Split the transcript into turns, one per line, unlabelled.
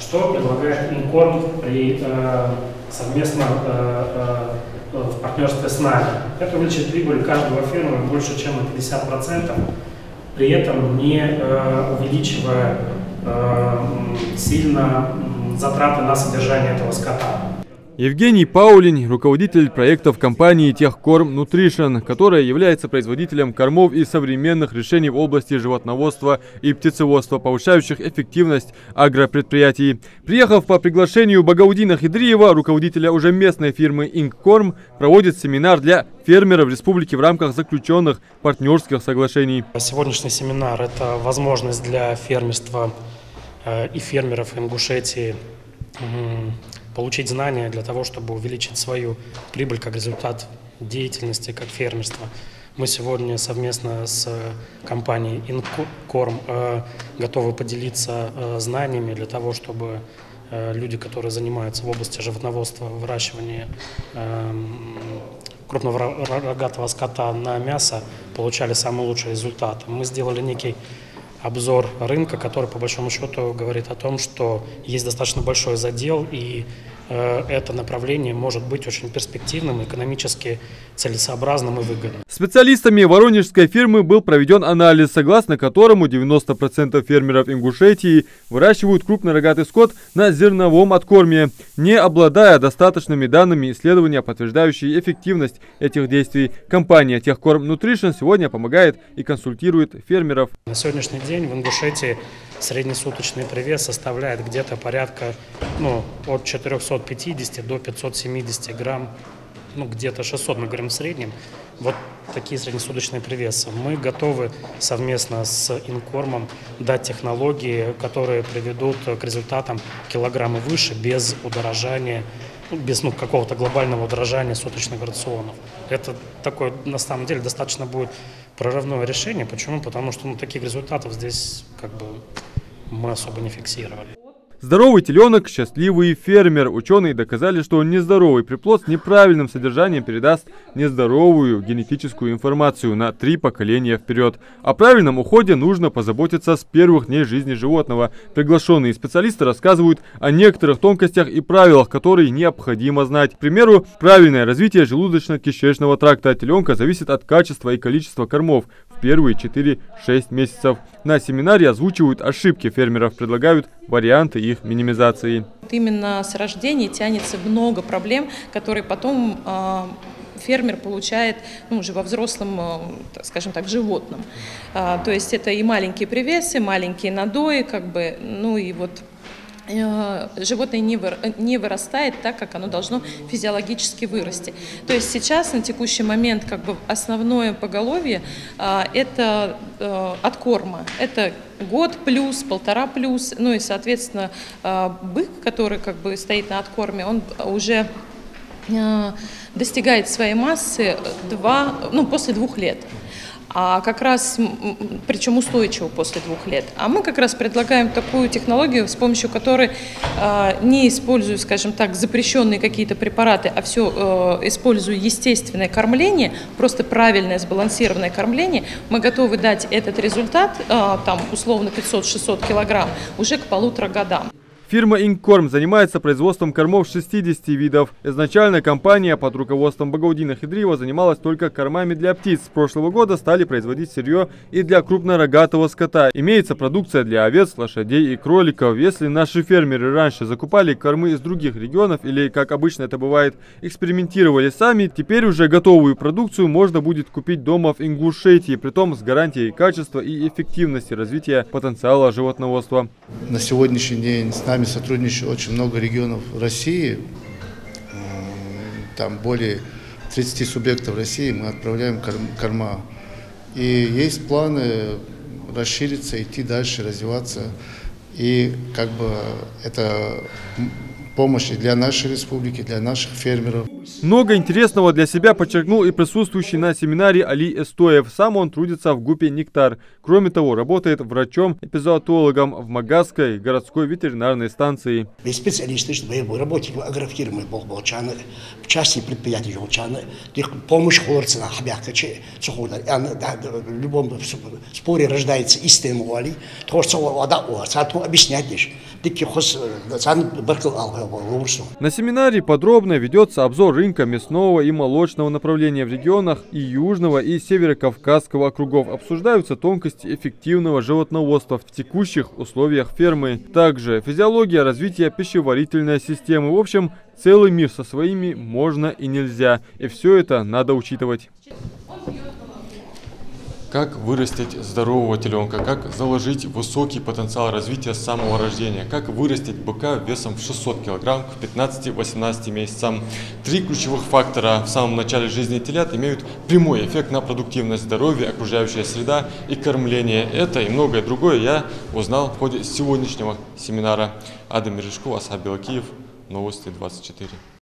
Что предлагает Инкорм при совместном в партнерстве с нами? Это увеличит прибыль каждого фермера больше, чем на 50%, при этом не увеличивая сильно затраты на содержание этого скота.
Евгений Паулин, руководитель проектов компании Техкорм Nutrition, которая является производителем кормов и современных решений в области животноводства и птицеводства, повышающих эффективность агропредприятий. Приехав по приглашению Багаудина Хидриева, руководителя уже местной фирмы Инкорм, проводит семинар для фермеров республики в рамках заключенных партнерских соглашений.
Сегодняшний семинар – это возможность для фермерства и фермеров Ингушетии получить знания для того, чтобы увеличить свою прибыль как результат деятельности, как фермерства. Мы сегодня совместно с компанией Инкорм готовы поделиться знаниями для того, чтобы люди, которые занимаются в области животноводства, выращивания крупного рогатого скота на мясо, получали самые лучшие результаты. Мы сделали некий обзор рынка, который по большому счету говорит о том, что есть достаточно большой задел, и это направление может быть очень перспективным, экономически целесообразным и выгодным.
Специалистами воронежской фирмы был проведен анализ, согласно которому 90% фермеров Ингушетии выращивают крупный рогатый скот на зерновом откорме, не обладая достаточными данными исследования, подтверждающие эффективность этих действий. Компания Техкорм Nutrition сегодня помогает и консультирует фермеров.
На сегодняшний день в Ингушетии среднесуточный привес составляет где-то порядка от 450 до 570 грамм, где-то 600, мы говорим в среднем. Вот такие среднесуточные привесы. Мы готовы совместно с Инкормом дать технологии, которые приведут к результатам килограммы выше, без удорожания, без какого-то глобального удорожания суточных рационов. Это такое, на самом деле, достаточно будет прорывное решение. Почему? Потому что таких результатов здесь мы особо не фиксировали.
Здоровый теленок – счастливый фермер. Ученые доказали, что нездоровый приплод с неправильным содержанием передаст нездоровую генетическую информацию на 3 поколения вперед. О правильном уходе нужно позаботиться с первых дней жизни животного. Приглашенные специалисты рассказывают о некоторых тонкостях и правилах, которые необходимо знать. К примеру, правильное развитие желудочно-кишечного тракта теленка зависит от качества и количества кормов в первые 4-6 месяцев. На семинаре озвучивают ошибки фермеров, предлагают варианты их минимизации.
Именно с рождения тянется много проблем, которые потом фермер получает уже во взрослом, скажем так, животном. То есть это и маленькие привесы, маленькие надои, и вот животное не вырастает так, как оно должно физиологически вырасти. То есть сейчас, на текущий момент, основное поголовье это от корма. Это год плюс, 1,5 плюс, и, соответственно, бык, который стоит на откорме, он уже достигает своей массы после 2 лет. А как раз, причем устойчиво после 2 лет. А мы как раз предлагаем такую технологию, с помощью которой, не используя, скажем так, запрещенные какие-то препараты, а все используя естественное кормление, просто правильное сбалансированное кормление, мы готовы дать этот результат, условно 500-600 килограмм, уже к 1,5 годам.
Фирма Инкорм занимается производством кормов 60 видов. Изначально компания под руководством Багаудина Хидриева занималась только кормами для птиц. С прошлого года стали производить сырье и для крупнорогатого скота. Имеется продукция для овец, лошадей и кроликов. Если наши фермеры раньше закупали кормы из других регионов или, как обычно это бывает, экспериментировали сами, теперь уже готовую продукцию можно будет купить дома в Ингушетии, притом с гарантией качества и эффективности развития потенциала животноводства.
На сегодняшний день с нами сотрудничает очень много регионов России, там более 30 субъектов России мы отправляем корма. И есть планы расшириться, идти дальше, развиваться. И это помощь и для нашей республики, для наших фермеров.
Много интересного для себя подчеркнул и присутствующий на семинаре Али Эстоев. Сам он трудится в ГУПе «Нектар». Кроме того, работает врачом-эпизоотологом в Магазской городской ветеринарной станции.
Специалисты, чтобы работать в агрофирме Болчаны, в части предприятий Болчаны, помощь хлорцина, в любом споре рождается истинный вали, то, что объяснять лишь.
На семинаре подробно ведется обзор рынка мясного и молочного направления в регионах и Южного и Северо-Кавказского округов. Обсуждаются тонкости эффективного животноводства в текущих условиях фермы. Также физиология развития пищеварительной системы. В общем, целый мир со своими можно и нельзя. И все это надо учитывать. Как вырастить здорового теленка, как заложить высокий потенциал развития с самого рождения, как вырастить быка весом в 600 кг к 15-18 месяцам. 3 ключевых фактора в самом начале жизни телят имеют прямой эффект на продуктивность здоровья, окружающая среда и кормление. Это и многое другое я узнал в ходе сегодняшнего семинара. Адам Мережков, Асхаб Белакиев, Новости 24.